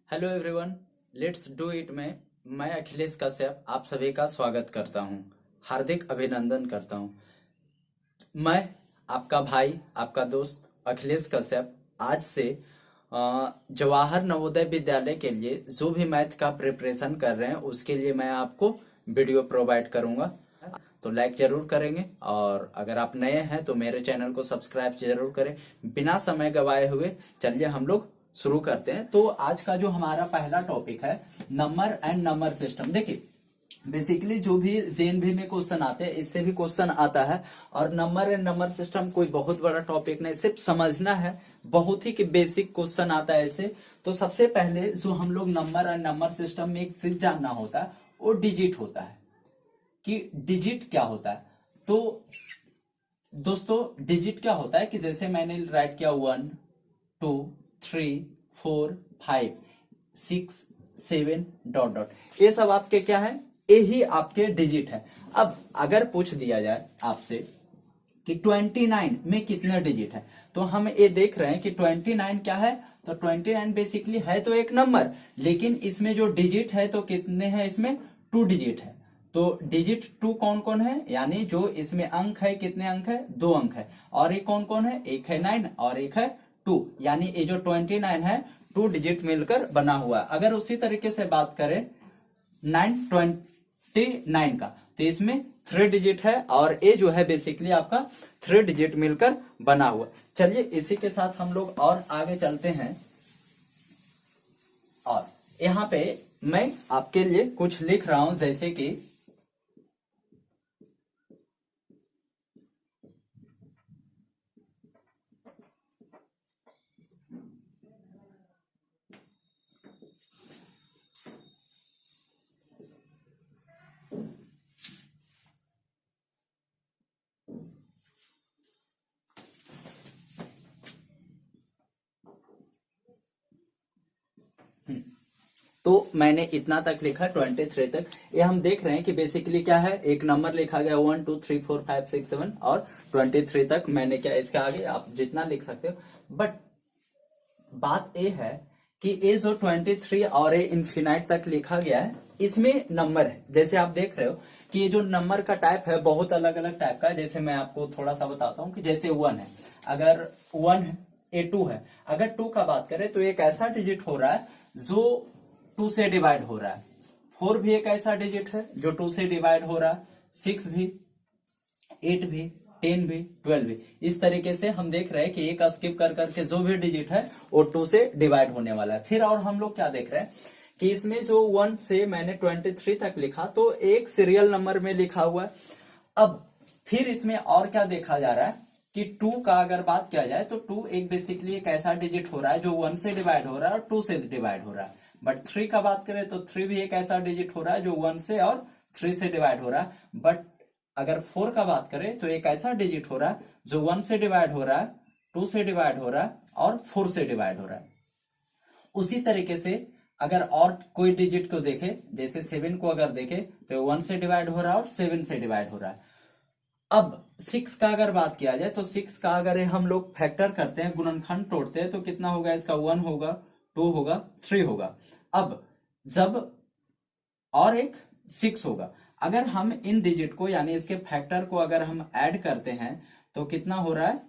Hello everyone, let's do it में मैं अखिलेश कश्यप आप सभी का स्वागत करता हूं, हार्दिक अभिनंदन करता हूं। मैं आपका भाई, आपका दोस्त अखिलेश कश्यप आज से जवाहर नवोदय विद्यालय के लिए जो भी मैथ का प्रिपरेशन कर रहे हैं उसके लिए मैं आपको वीडियो प्रोवाइड करूंगा। तो लाइक जरूर करेंगे और अगर आप नए हैं तो मेरे चैनल को सब्सक्राइब जरूर करें। बिना समय गवाए हुए चलिए हम लोग शुरू करते हैं। तो आज का जो हमारा पहला टॉपिक है नंबर एंड नंबर सिस्टम। देखिए बेसिकली जो भी जेएनवी में क्वेश्चन आते हैं इससे भी क्वेश्चन आता है और नंबर एंड नंबर सिस्टम कोई बहुत बड़ा टॉपिक नहीं, सिर्फ समझना है। बहुत ही बेसिक क्वेश्चन आता है इससे। तो सबसे पहले जो हम लोग नंबर एंड नंबर सिस्टम में एक चीज जानना होता है वो डिजिट होता है कि डिजिट क्या होता है। तो दोस्तों डिजिट क्या होता है कि जैसे मैंने राइट किया 1 2 3 4 5 6 7 डॉट डॉट, ये सब आपके क्या है, यही आपके डिजिट है। अब अगर पूछ दिया जाए आपसे कि 29 में कितने डिजिट है तो हम ये देख रहे हैं कि 29 क्या है। तो 29 बेसिकली है तो एक नंबर, लेकिन इसमें जो डिजिट है तो कितने हैं, इसमें 2 डिजिट है। तो डिजिट 2 कौन कौन है, यानी जो इसमें अंक है, कितने अंक है, 2 अंक है। और एक कौन कौन है, एक है 9 और एक है 2, यानी ये जो 29 है 2 डिजिट मिलकर बना हुआ है। अगर उसी तरीके से बात करें 929 का तो इसमें 3 डिजिट है और ये जो है बेसिकली आपका 3 डिजिट मिलकर बना हुआ। चलिए इसी के साथ हम लोग और आगे चलते हैं। और यहाँ पे मैं आपके लिए कुछ लिख रहा हूं, जैसे कि तो मैंने इतना तक लिखा 23 तक। ये हम देख रहे हैं कि बेसिकली क्या है, एक नंबर लिखा गया 1 2 3 4 5 6 7 और 23 तक मैंने क्या, इसके आगे आप जितना लिख सकते हो। बट बात ये है कि ये जो 23 और ये इन्फिनाइट तक लिखा गया है इसमें नंबर है। जैसे आप देख रहे हो कि ये जो नंबर का टाइप है बहुत अलग अलग टाइप का है। जैसे मैं आपको थोड़ा सा बताता हूँ कि जैसे 1 है, अगर 1 है, ये 2 है। अगर 2 का बात करें तो एक ऐसा डिजिट हो रहा है जो 2 से डिवाइड हो रहा है। 4 भी एक ऐसा डिजिट है जो 2 से डिवाइड हो रहा है। 6 भी, 8 भी, 10 भी, 12 भी। इस तरीके से हम देख रहे हैं कि एक स्किप कर करके जो भी डिजिट है वो 2 से डिवाइड होने वाला है। फिर और हम लोग क्या देख रहे हैं कि इसमें जो 1 से मैंने 23 तक लिखा तो एक सीरियल नंबर में लिखा हुआ है। अब फिर इसमें और क्या देखा जा रहा है कि 2 का अगर बात किया जाए तो 2 एक बेसिकली एक ऐसा डिजिट हो रहा है जो 1 से डिवाइड हो रहा है और 2 से डिवाइड हो रहा है। बट 3 का बात करें तो 3 भी एक ऐसा डिजिट हो रहा है जो 1 से और 3 से डिवाइड हो रहा है। बट अगर 4 का बात करें तो एक ऐसा डिजिट हो रहा है जो 1 से डिवाइड हो रहा है, 2 से डिवाइड हो रहा है और 4 से डिवाइड हो रहा है। उसी तरीके से अगर और कोई डिजिट को देखे, जैसे 7 को अगर देखे तो 1 से डिवाइड हो रहा है और 7 से डिवाइड हो रहा है। अब 6 का अगर बात किया जाए तो 6 का अगर हम लोग फैक्टर करते हैं, गुणनखंड तोड़ते हैं तो कितना होगा, इसका 1 होगा, 2 होगा, 3 होगा। अब जब और एक 6 होगा, अगर हम इन डिजिट को यानी इसके फैक्टर को अगर हम ऐड करते हैं तो कितना हो रहा है,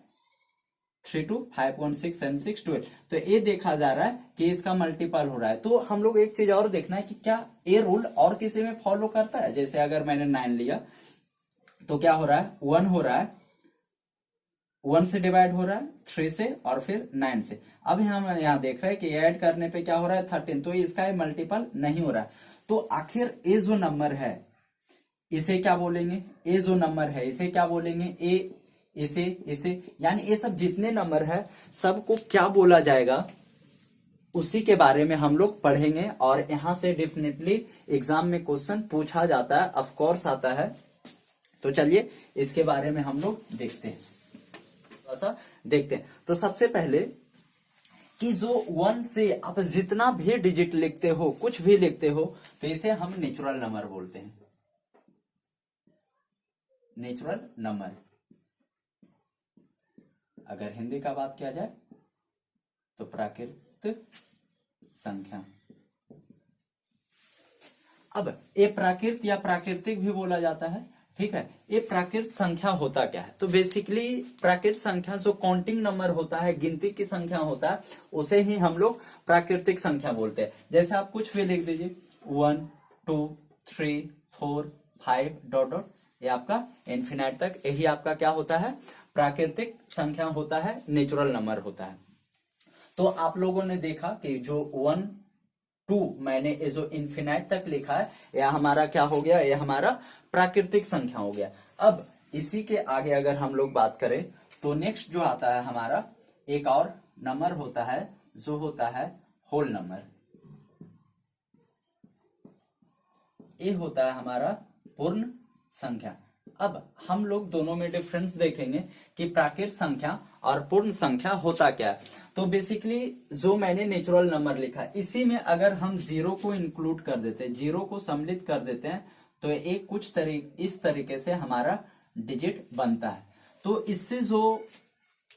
3 2 5 1 6 एंड 6 12। तो ये देखा जा रहा है कि इसका मल्टीपल हो रहा है। तो हम लोग एक चीज और देखना है कि क्या ये रूल और किसी में फॉलो करता है। जैसे अगर मैंने 9 लिया तो क्या हो रहा है, 1 हो रहा है, 1 से डिवाइड हो रहा है, 3 से और फिर 9 से। अब हम यहाँ देख रहे हैं कि ऐड करने पे क्या हो रहा है, 13। तो इसका मल्टीपल नहीं हो रहा है। तो आखिर ये जो नंबर है इसे क्या बोलेंगे, ये जो नंबर है इसे क्या बोलेंगे, ए, इसे यानी ये सब जितने नंबर है सबको क्या बोला जाएगा उसी के बारे में हम लोग पढ़ेंगे। और यहां से डेफिनेटली एग्जाम में क्वेश्चन पूछा जाता है, ऑफ कोर्स आता है। तो चलिए इसके बारे में हम लोग देखते हैं, थोड़ा सा देखते हैं। तो सबसे पहले कि जो 1 से आप जितना भी डिजिट लिखते हो, कुछ भी लिखते हो, तो इसे हम नेचुरल नंबर बोलते हैं, नेचुरल नंबर। अगर हिंदी का बात किया जाए तो प्राकृतिक संख्या। अब ये प्राकृत या प्राकृतिक भी बोला जाता है, ठीक है। ये प्राकृत संख्या होता क्या है? तो बेसिकली प्राकृत संख्या जो काउंटिंग नंबर होता है, गिनती की संख्या होता है, उसे ही हम लोग प्राकृतिक संख्या बोलते हैं। जैसे आप कुछ भी लिख दीजिए 1 2 3 4 5 डॉट डॉट, ये आपका इन्फिनाइट तक, यही आपका क्या होता है? प्राकृतिक संख्या होता है, नेचुरल नंबर होता है। तो आप लोगों ने देखा कि जो 1 2 मैंने ये जो इन्फिनाइट तक लिखा है, यह हमारा क्या हो गया? यह हमारा प्राकृतिक संख्या हो गया। अब इसी के आगे अगर हम लोग बात करें तो नेक्स्ट जो आता है हमारा एक और नंबर होता है, जो होता है होल नंबर। ये होता है हमारा पूर्ण संख्या। अब हम लोग दोनों में डिफरेंस देखेंगे कि प्राकृत संख्या और पूर्ण संख्या होता क्या है। तो बेसिकली जो मैंने नेचुरल नंबर लिखा, इसी में अगर हम जीरो को इंक्लूड कर देते हैं, जीरो को सम्मिलित कर देते हैं, तो एक कुछ इस तरीके से हमारा डिजिट बनता है। तो इससे जो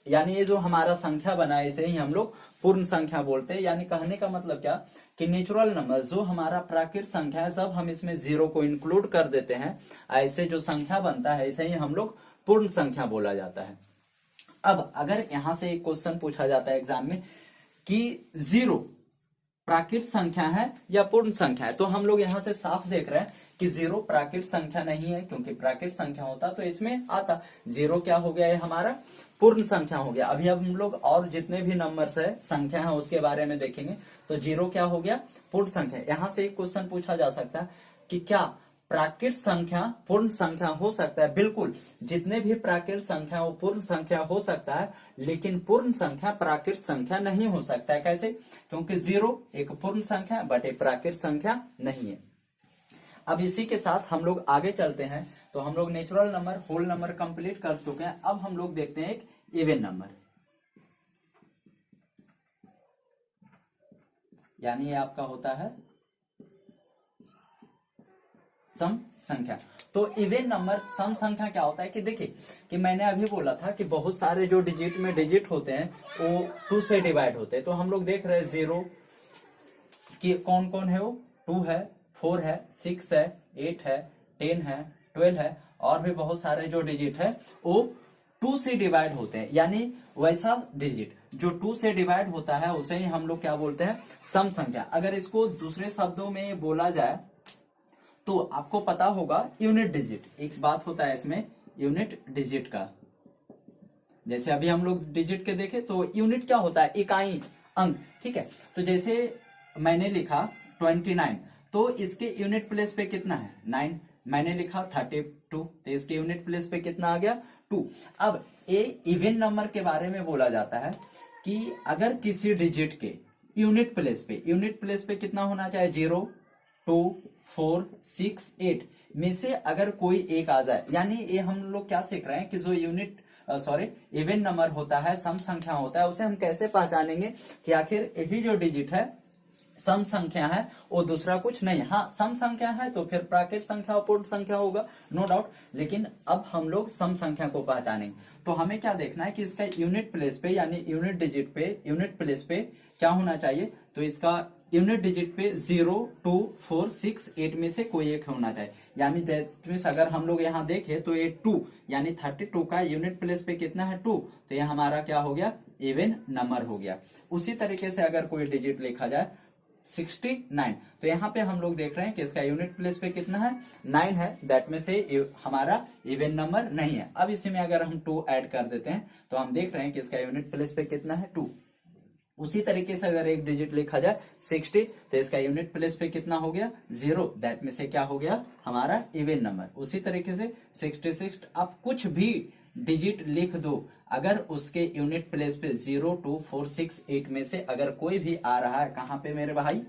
यानी ये जो हमारा संख्या बना है, इसे ही हम लोग पूर्ण संख्या बोलते हैं। यानी कहने का मतलब क्या कि नेचुरल नंबर जो हमारा प्राकृत संख्या है, जब हम इसमें जीरो को इंक्लूड कर देते हैं, ऐसे जो संख्या बनता है, इसे ही हम लोग पूर्ण संख्या बोला जाता है। अब अगर यहां से एक क्वेश्चन पूछा जाता है एग्जाम में कि जीरो प्राकृत संख्या है या पूर्ण संख्या है, तो हम लोग यहां से साफ देख रहे हैं कि जीरो प्राकृत संख्या नहीं है, क्योंकि प्राकृत संख्या होता तो इसमें आता। जीरो क्या हो गया? ये हमारा पूर्ण संख्या हो गया। अभी अब हम लोग और जितने भी नंबर्स है, संख्या है, उसके बारे में देखेंगे। तो जीरो क्या हो गया? पूर्ण संख्या। यहां से एक क्वेश्चन पूछा जा सकता है कि क्या प्राकृत संख्या पूर्ण संख्या हो सकता है? बिल्कुल, जितने भी प्राकृत संख्या वो पूर्ण संख्या हो सकता है, लेकिन पूर्ण संख्या प्राकृत संख्या नहीं हो सकता है। कैसे? क्योंकि जीरो एक पूर्ण संख्या है, बट एक प्राकृत संख्या नहीं है। अब इसी के साथ हम लोग आगे चलते हैं। तो हम लोग natural number, whole number complete कर चुके हैं। अब हम लोग देखते हैं एक इवन नंबर, यानी ये आपका होता है सम संख्या। तो इवन नंबर, सम संख्या क्या होता है कि देखिए कि मैंने अभी बोला था कि बहुत सारे जो डिजिट में डिजिट होते हैं वो 2 से डिवाइड होते हैं। तो हम लोग देख रहे हैं जीरो कि कौन कौन है, वो 2 है, 4 है, 6 है, 8 है, 10 है, 12 है, और भी बहुत सारे जो डिजिट है वो 2 से डिवाइड होते हैं। यानी वैसा डिजिट जो 2 से डिवाइड होता है, उसे ही हम लोग क्या बोलते हैं? सम संख्या। अगर इसको दूसरे शब्दों में बोला जाए तो आपको पता होगा यूनिट डिजिट। एक बात होता है इसमें यूनिट डिजिट का। जैसे अभी हम लोग डिजिट के देखे तो यूनिट क्या होता है? इकाई, अंक, ठीक है। तो जैसे मैंने लिखा 29, तो इसके यूनिट प्लेस पे कितना है? 9। मैंने लिखा 32, तो इसके यूनिट प्लेस पे कितना आ गया? 2। अब ये इवन नंबर के बारे में बोला जाता है कि अगर किसी डिजिट के यूनिट प्लेस पे कितना होना चाहिए? 0 2 4 6 8 में से अगर कोई एक आ जाए, यानी ये हम लोग क्या सीख रहे हैं कि जो इवन नंबर होता है, सम संख्या होता है, उसे हम कैसे पहचानेंगे कि आखिर यही जो डिजिट है सम संख्या है, वो दूसरा कुछ नहीं। हाँ, सम संख्या है तो फिर प्राकृत संख्या और पूर्ण संख्या होगा, नो डाउट। लेकिन अब हम लोग सम संख्या को पहचानेंगे। तो हमें क्या देखना है कि इसका यूनिट प्लेस पे, यानी यूनिट डिजिट पे, यूनिट प्लेस पे क्या होना चाहिए? तो इसका यूनिट डिजिट पे 0 2 4 6 8 में से कोई एक होना चाहिए। यानी दैट मींस अगर हम लोग यहाँ देखें तो ये 2, यानी 32 का यूनिट प्लेस पे कितना है? 2। तो ये हमारा क्या हो गया? इवन नंबर हो गया। उसी तरीके से अगर कोई डिजिट लिखा जाए 69, तो यहाँ पे हम लोग देख रहे हैं कि इसका यूनिट प्लेस पे कितना है? 9 है। दैट में से हमारा इवन नंबर नहीं है। अब इसी में अगर हम 2 ऐड कर देते हैं तो हम देख रहे हैं कि इसका यूनिट प्लेस पे कितना है? 2। उसी तरीके से अगर एक डिजिट लिखा जाए 60, तो इसका यूनिट प्लेस पे कितना हो गया? 0। दैट में से क्या हो गया? हमारा इवन नंबर। उसी तरीके से 66, आप कुछ भी डिजिट लिख दो, अगर उसके यूनिट प्लेस पे 0 2 4 6 8 में से अगर कोई भी आ रहा है, कहां पे मेरे भाई?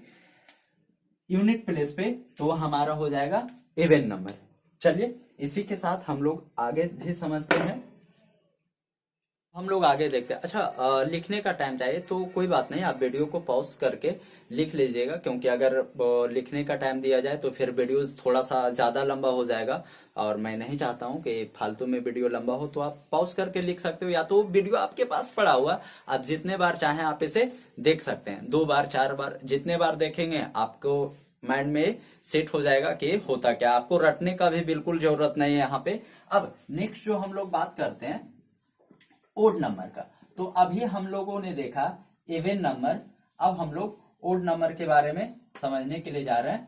यूनिट प्लेस पे, तो हमारा हो जाएगा इवन नंबर। चलिए इसी के साथ हम लोग आगे भी समझते हैं। हम लोग आगे देखते हैं। अच्छा, लिखने का टाइम चाहिए तो कोई बात नहीं, आप वीडियो को पॉज करके लिख लीजिएगा, क्योंकि अगर लिखने का टाइम दिया जाए तो फिर वीडियो थोड़ा सा ज्यादा लंबा हो जाएगा, और मैं नहीं चाहता हूं कि फालतू में वीडियो लंबा हो। तो आप पॉज करके लिख सकते हो, या तो वीडियो आपके पास पड़ा हुआ, आप जितने बार चाहें आप इसे देख सकते हैं। 2 बार 4 बार, जितने बार देखेंगे आपको माइंड में सेट हो जाएगा कि होता क्या, आपको रटने का भी बिल्कुल जरूरत नहीं है यहाँ पे। अब नेक्स्ट जो हम लोग बात करते हैं ओड नंबर का, तो अभी हम लोगों ने देखा इवन नंबर, अब हम लोग ओड नंबर के बारे में समझने के लिए जा रहे हैं,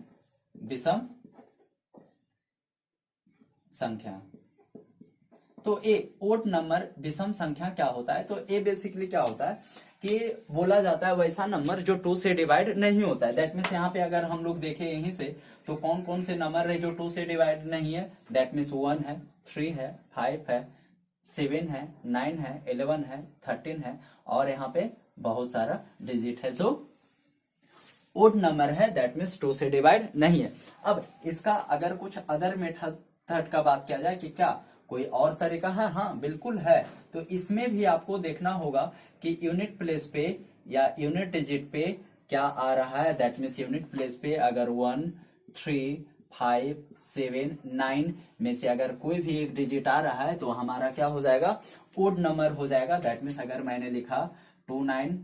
विषम संख्या। तो ए ओड नंबर विषम संख्या क्या होता है, तो ए बेसिकली क्या होता है कि बोला जाता है वैसा नंबर जो 2 से डिवाइड नहीं होता है। दैट मीन्स यहाँ पे अगर हम लोग देखें यहीं से तो कौन कौन से नंबर है जो 2 से डिवाइड नहीं है, दैट मीन्स 1 है, 3 है, 5 है, 7 है, 9 है, 11 है, 13 है, और यहाँ पे बहुत सारा डिजिट है जो ओड नंबर है, दैट मीन्स 2 से डिवाइड नहीं है। अब इसका अगर कुछ अदर मेथड का बात किया जाए कि क्या कोई और तरीका है, हाँ बिल्कुल है। तो इसमें भी आपको देखना होगा कि यूनिट प्लेस पे या यूनिट डिजिट पे क्या आ रहा है, दैट मीन्स यूनिट प्लेस पे अगर 1, 3, 5, 7, 9 में से अगर कोई भी एक डिजिट आ रहा है तो हमारा क्या हो जाएगा, ओड नंबर हो जाएगा। दैट मीन्स अगर मैंने लिखा 2, 9,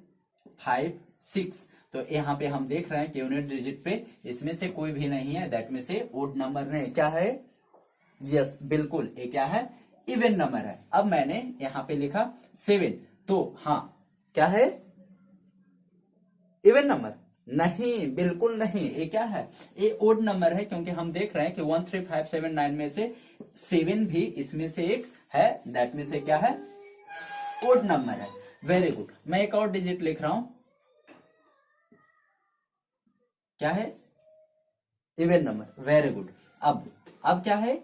5, 6, तो यहाँ पे हम देख रहे हैं कि यूनिट डिजिट पे इसमें से कोई भी नहीं है, दैट मीन्स से ओड नंबर नहीं, क्या है, यस बिल्कुल ये क्या है, इवन नंबर है। अब मैंने यहां पे लिखा 7, तो हाँ क्या है, इवन नंबर नहीं, बिल्कुल नहीं, ये क्या है, ये ओड नंबर है, क्योंकि हम देख रहे हैं कि 1, 3, 5, 7, 9 में से 7 भी इसमें से एक है, दैट मीन से क्या है, ओड नंबर है। वेरी गुड, मैं एक और डिजिट लिख रहा हूं, क्या है, इवन नंबर, वेरी गुड। अब क्या है,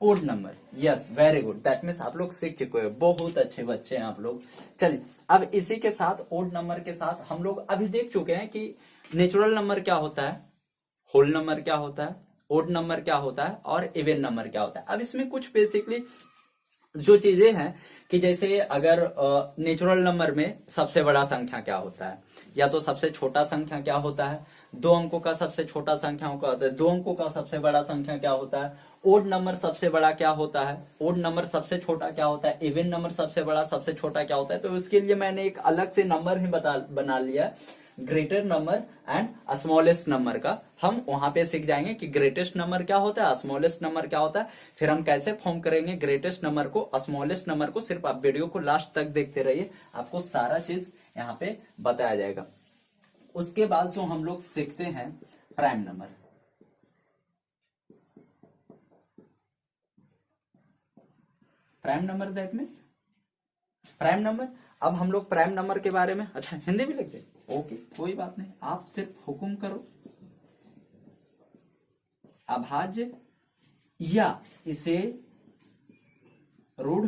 odd number, yes very good, that means आप लोग सीख चुके हो, बहुत अच्छे बच्चे हैं आप लोग। चलिए अब इसी के साथ ओड नंबर के साथ हम लोग अभी देख चुके हैं कि नेचुरल नंबर क्या होता है, होल नंबर क्या होता है, ओड नंबर क्या होता है और इवन नंबर क्या होता है। अब इसमें कुछ बेसिकली जो चीजें हैं कि जैसे अगर नेचुरल नंबर में सबसे बड़ा संख्या क्या होता है, या तो सबसे छोटा संख्या क्या होता है, 2 अंकों का सबसे छोटा संख्या क्या होता है, 2 अंकों का सबसे बड़ा संख्या क्या होता है, ओड नंबर सबसे बड़ा क्या होता है, ओड नंबर सबसे छोटा क्या होता है, इवन नंबर सबसे बड़ा सबसे छोटा क्या होता है। तो उसके लिए मैंने एक अलग से नंबर ही बना लिया, greater number and smallest number का। हम वहां पे सीख जाएंगे कि ग्रेटेस्ट नंबर क्या होता है, स्मॉलेस्ट नंबर क्या होता है, फिर हम कैसे फॉर्म करेंगे ग्रेटेस्ट नंबर को, स्मॉलेस्ट नंबर को। सिर्फ आप वीडियो को लास्ट तक देखते रहिए, आपको सारा चीज यहाँ पे बताया जाएगा। उसके बाद जो हम लोग सीखते हैं prime number, prime number that means prime number. अब हम लोग प्राइम नंबर के बारे में, अच्छा हिंदी भी लिखते, ओके कोई बात नहीं, आप सिर्फ हुक्म करो। अभाज्य या इसे रूढ़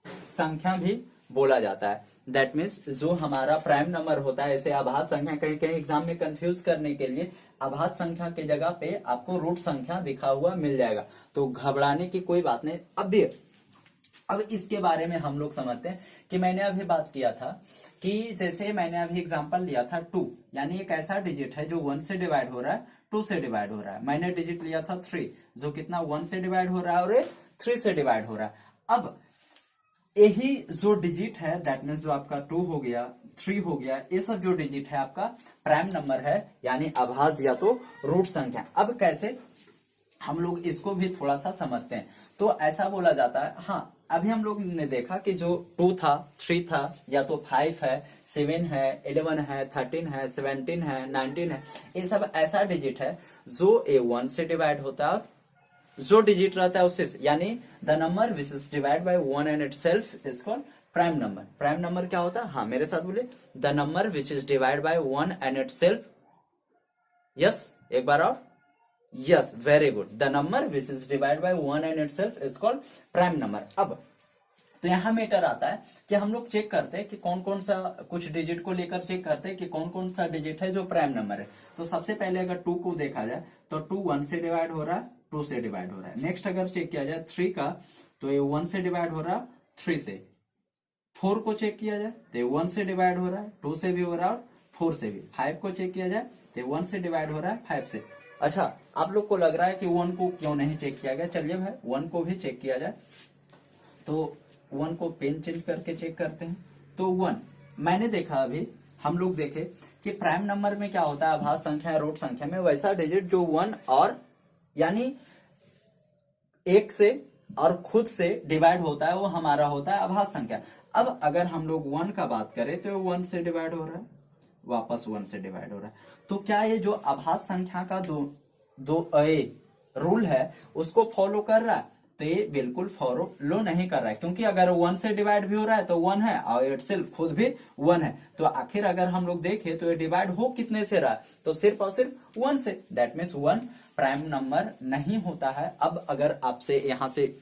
संख्या भी बोला जाता है, दैट मीन्स जो हमारा प्राइम नंबर होता है, इसे अभाज्य संख्या, कहीं कहीं एग्जाम में कंफ्यूज करने के लिए अभाज्य संख्या के जगह पे आपको रूट संख्या लिखा हुआ मिल जाएगा, तो घबराने की कोई बात नहीं। अब इसके बारे में हम लोग समझते हैं कि मैंने अभी बात किया था कि जैसे मैंने अभी एग्जांपल लिया था 2, यानी एक ऐसा डिजिट है जो 1 से डिवाइड हो रहा है, 2 से डिवाइड हो रहा है। मैंने डिजिट लिया था 3, जो कितना 1 से डिवाइड हो रहा है और 3 से डिवाइड हो रहा है। अब यही जो डिजिट है, दैट मीन्स जो आपका 2 हो गया, 3 हो गया, ये सब जो डिजिट है आपका प्राइम नंबर है, यानी अभाज्य या तो रूट संख्या। अब कैसे हम लोग इसको भी थोड़ा सा समझते हैं। तो ऐसा बोला जाता है, हाँ अभी हम लोग ने देखा कि जो 2 था, 3 था, या तो 5 है, 7 है, 11 है, 13 है, 17 है, 19 है, ये सब ऐसा डिजिट है जो ए 1 से डिवाइड होता है, जो डिजिट रहता है उससे, यानी the number which is divide by 1 and itself is called prime number. Prime number क्या होता है, हाँ मेरे साथ बोले, the number which is divide by 1 and itself, yes एक बार और, yes very good, the number which is divide by 1 and itself is called prime number. अब तो यहाँ मैटर आता है कि हम लोग चेक करते हैं कि कौन कौन सा, कुछ डिजिट को लेकर चेक करते हैं कि कौन कौन सा डिजिट है जो प्राइम नंबर है। तो सबसे पहले अगर 2 को देखा जाए तो 2 1 से डिवाइड हो रहा है, 2 से डिवाइड हो रहा है। नेक्स्ट अगर चेक किया जाए 3 का, तो ये 1 से डिवाइड हो रहा है 3 से। 4 को चेक किया जाए तो ये 1 से डिवाइड हो रहा है, 2 से भी हो रहा है और 4 से भी। 5 को चेक किया जाए तो 1 से डिवाइड हो रहा है 5 से। अच्छा आप लोग को लग रहा है कि 1 को क्यों नहीं चेक किया गया, चलिए भाई 1 को भी चेक किया जाए। तो 1 को पेन चेंज करके चेक करते हैं। तो 1 मैंने देखा अभी हम लोग देखे कि प्राइम नंबर में क्या होता है, अभाज्य संख्या या रूट संख्या में वैसा डिजिट जो 1 और यानी 1 से और खुद से डिवाइड होता है, वो हमारा होता है अभाज्य संख्या। अब अगर हम लोग 1 का बात करें तो 1 से डिवाइड हो रहा है, वापस 1 से डिवाइड हो रहा है। तो क्या ये जो अभाज्य संख्या का दो रूल है उसको फॉलो कर रहा है? तो ये बिल्कुल फॉलो नहीं कर रहा है, क्योंकि अगर 1 से डिवाइड भी हो रहा है तो 1 है और इटसेल्फ खुद भी 1 है। तो आखिर अगर हम लोग देखें तो ये डिवाइड हो कितने से रहा है? तो सिर्फ और सिर्फ 1 से। दैट मीन्स 1 प्राइम नंबर नहीं होता है। अब अगर आपसे यहां से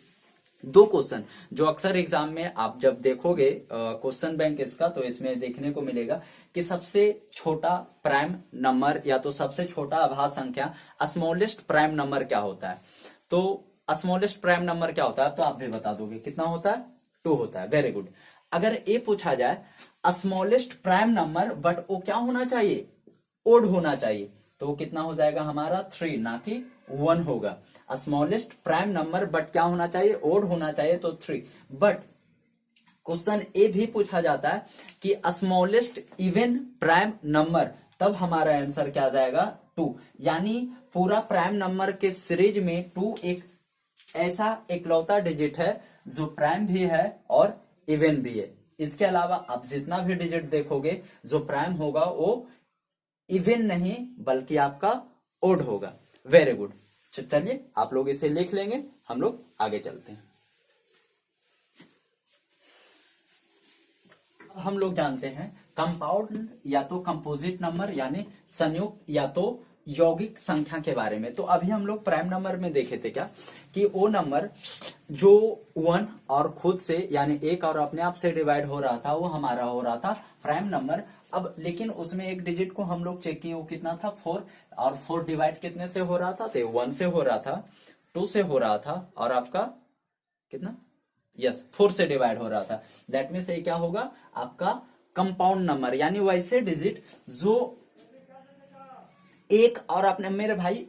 2 क्वेश्चन जो अक्सर एग्जाम में आप जब देखोगे क्वेश्चन बैंक इसका, तो इसमें देखने को मिलेगा कि सबसे छोटा प्राइम नंबर या तो सबसे छोटा अभाज्य संख्या स्मॉलेस्ट प्राइम नंबर क्या होता है। तो स्मॉलेस्ट प्राइम नंबर क्या होता है तो आप भी बता दोगे, कितना होता है? 2 होता है। Very good. अगर ये पूछा जाए स्मॉलेस्ट प्राइम नंबर बट वो क्या होना चाहिए? ओड होना चाहिए, तो वो कितना हो जाएगा हमारा? 3, ना कि 1 होगा। स्मॉलेस्ट प्राइम नंबर बट क्या होना चाहिए? ओड होना चाहिए, तो 3। बट क्वेश्चन ए भी पूछा जाता है कि स्मॉलेस्ट इवन प्राइम नंबर, तब हमारा आंसर क्या आ जाएगा? 2। यानी पूरा प्राइम नंबर के सीरीज में 2 एक ऐसा इकलौता डिजिट है जो प्राइम भी है और इवन भी है। इसके अलावा आप जितना भी डिजिट देखोगे जो प्राइम होगा वो इवन नहीं बल्कि आपका ओड होगा। Very good. चलिए आप लोग इसे लिख लेंगे, हम लोग आगे चलते हैं। हम लोग जानते हैं कंपाउंड या तो कंपोजिट नंबर यानी संयुक्त या तो यौगिक संख्या के बारे में। तो अभी हम लोग प्राइम नंबर में देखे थे क्या कि वो नंबर जो 1 और खुद से यानी 1 और अपने आप से डिवाइड हो रहा था वो हमारा हो रहा था प्राइम नंबर। अब लेकिन उसमें एक डिजिट को हम लोग चेक किए, वो कितना था? 4। और 4 डिवाइड कितने से हो रहा था? तो 1 से हो रहा था, 2 से हो रहा था और आपका कितना? यस 4 से डिवाइड हो रहा था। दैट मीन्स ये क्या होगा? आपका कंपाउंड नंबर, यानी वैसे डिजिट जो एक और अपने, मेरे भाई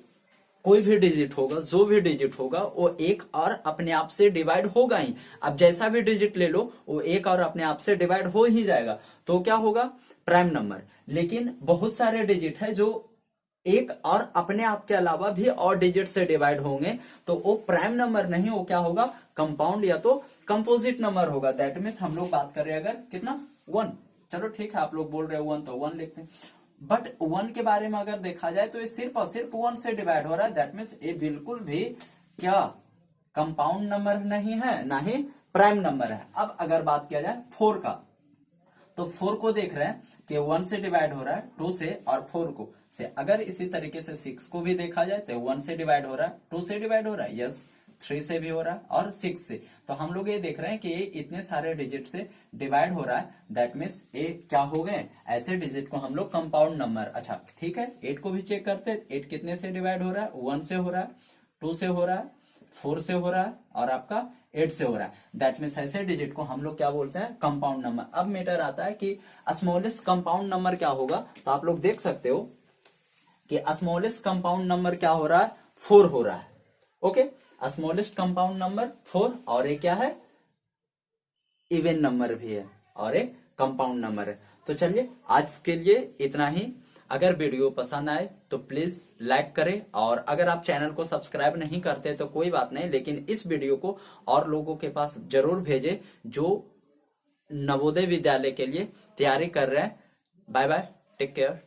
कोई भी डिजिट होगा, जो भी डिजिट होगा वो एक और अपने आप से डिवाइड होगा ही। अब जैसा भी डिजिट ले लो वो एक और अपने आप से डिवाइड हो ही जाएगा, तो क्या होगा? Prime number. लेकिन बहुत सारे डिजिट है जो एक और अपने आप के अलावा भी और डिजिट से डिवाइड होंगे, तो वो प्राइम नंबर नहीं, वो क्या होगा? कंपाउंड या तो कंपोजिट नंबर होगा। दैट मीन्स हम लोग बात कर रहे हैं अगर कितना? 1। चलो ठीक है, आप लोग बोल रहे हो 1 तो 1 लिखते हैं। बट 1 के बारे में अगर देखा जाए तो ये सिर्फ और सिर्फ 1 से डिवाइड हो रहा है। दैट मीन्स ये बिल्कुल भी क्या कंपाउंड नंबर नहीं है, ना ही प्राइम नंबर है। अब अगर बात किया जाए 4 का, तो 4 को देख रहे हैं कि 1 से डिवाइड हो रहा है 2 से और 4 को से। अगर इसी तरीके से 6 को भी देखा जाए तो 1 से डिवाइड हो रहा है, 2 से डिवाइड हो रहा है, यस 3 से भी हो रहा है और 6 से। तो हम लोग ये देख रहे हैं कि ये इतने सारे डिजिट से डिवाइड हो रहा है। दैट मीन्स ये क्या हो गए? ऐसे डिजिट को हम लोग कंपाउंड नंबर। अच्छा ठीक है, 8 को भी चेक करते हैं। 8 कितने से डिवाइड हो रहा है? 1 से हो रहा है, 2 से हो रहा है, 4 से हो रहा है और आपका 8 से हो रहा है। दैट मीन्स ऐसे डिजिट को हम लोग क्या बोलते हैं? Compound number. अब मैटर आता है कि स्मॉलेस्ट कंपाउंड नंबर क्या होगा। तो आप लोग देख सकते हो कि स्मॉलेस्ट कंपाउंड नंबर क्या हो रहा है? 4 हो रहा है। ओके, स्मॉलेस्ट कंपाउंड नंबर 4 और ये क्या है? इवन नंबर भी है और एक कंपाउंड नंबर है। तो चलिए आज के लिए इतना ही। अगर वीडियो पसंद आए तो प्लीज लाइक करें, और अगर आप चैनल को सब्सक्राइब नहीं करते तो कोई बात नहीं, लेकिन इस वीडियो को और लोगों के पास जरूर भेजें जो नवोदय विद्यालय के लिए तैयारी कर रहे हैं। Bye bye, take care.